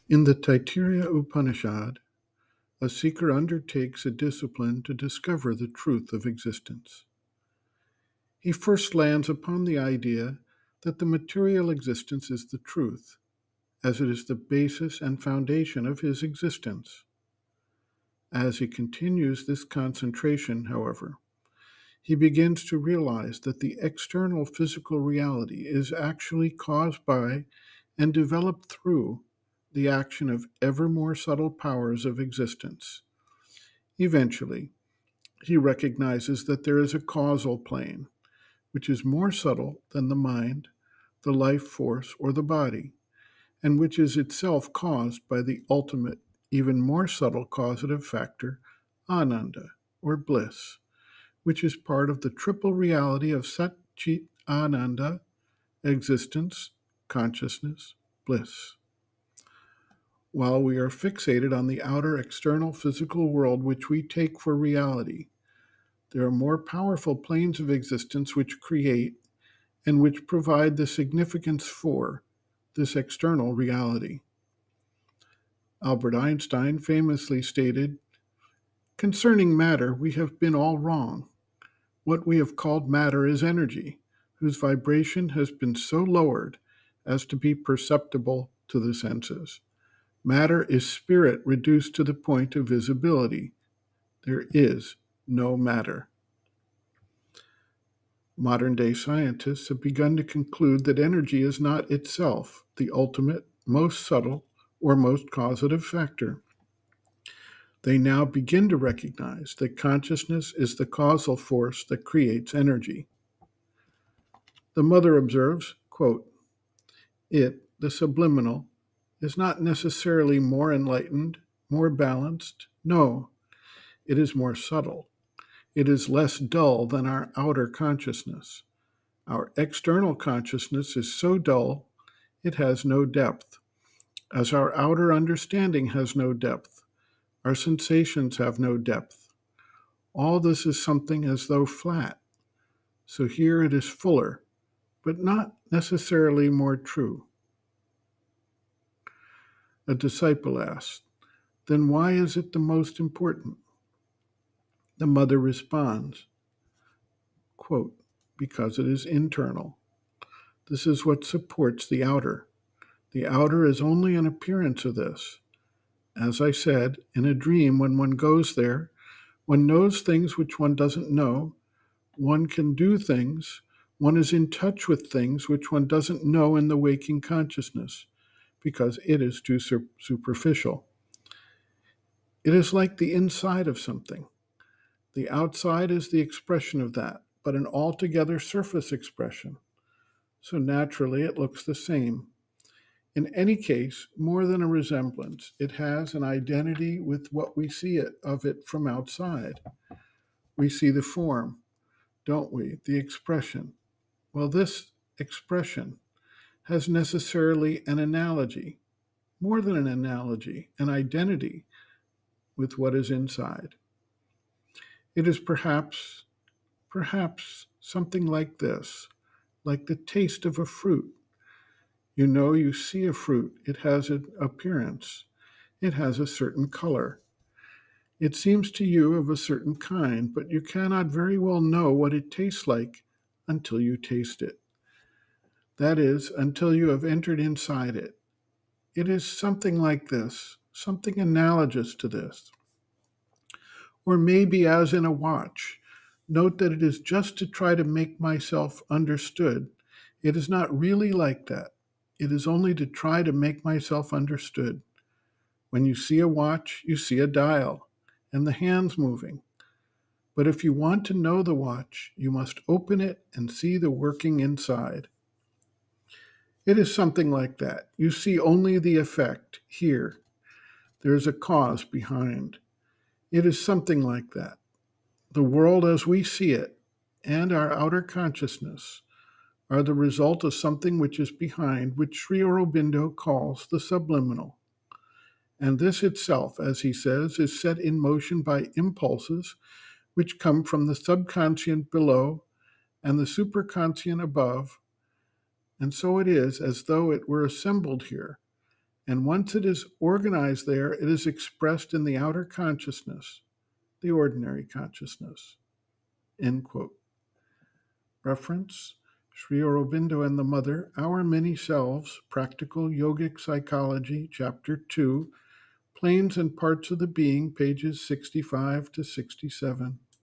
In the Taittiriya Upanishad, a seeker undertakes a discipline to discover the truth of existence. He first lands upon the idea that the material existence is the truth, as it is the basis and foundation of his existence. As he continues this concentration, however, he begins to realize that the external physical reality is actually caused by and developed through the action of ever more subtle powers of existence. Eventually, he recognizes that there is a causal plane, which is more subtle than the mind, the life force, or the body, and which is itself caused by the ultimate, even more subtle causative factor, ananda, or bliss, which is part of the triple reality of Sat Chit Ananda, existence, consciousness, bliss. While we are fixated on the outer external physical world which we take for reality, there are more powerful planes of existence which create and which provide the significance for this external reality. Albert Einstein famously stated, "Concerning matter, we have been all wrong. What we have called matter is energy, whose vibration has been so lowered as to be perceptible to the senses. Matter is spirit reduced to the point of visibility. There is no matter." Modern-day scientists have begun to conclude that energy is not itself the ultimate, most subtle, or most causative factor. They now begin to recognize that consciousness is the causal force that creates energy. The mother observes, quote, "It, the subliminal, is not necessarily more enlightened, more balanced. No, it is more subtle. It is less dull than our outer consciousness. Our external consciousness is so dull, it has no depth. As our outer understanding has no depth, our sensations have no depth. All this is something as though flat. So here it is fuller, but not necessarily more true." A disciple asked, "Then why is it the most important?" The mother responds, quote, "Because it is internal. This is what supports the outer. The outer is only an appearance of this. As I said, in a dream, when one goes there, one knows things which one doesn't know. One can do things. One is in touch with things which one doesn't know in the waking consciousness, because it is too superficial. It is like the inside of something. The outside is the expression of that, but an altogether surface expression. So naturally, it looks the same. In any case, more than a resemblance, it has an identity with what we see of it from outside. We see the form, don't we? The expression. Well, this expression has necessarily an analogy, more than an analogy, an identity with what is inside. It is perhaps something like this, like the taste of a fruit. You know, you see a fruit, it has an appearance, it has a certain color. It seems to you of a certain kind, but you cannot very well know what it tastes like until you taste it. That is, until you have entered inside it. It is something like this, something analogous to this. Or maybe as in a watch. Note that it is just to try to make myself understood. It is not really like that. It is only to try to make myself understood. When you see a watch, you see a dial and the hands moving. But if you want to know the watch, you must open it and see the working inside. It is something like that. You see only the effect here. There is a cause behind. It is something like that. The world as we see it and our outer consciousness are the result of something which is behind, which Sri Aurobindo calls the subliminal. And this itself, as he says, is set in motion by impulses which come from the subconscient below and the superconscient above. And so it is as though it were assembled here, And once it is organized there, it is expressed in the outer consciousness, the ordinary consciousness. End quote. Reference, Sri Aurobindo and the Mother, Our Many Selves, Practical Yogic Psychology, Chapter 2, Planes and Parts of the Being, pages 65 to 67.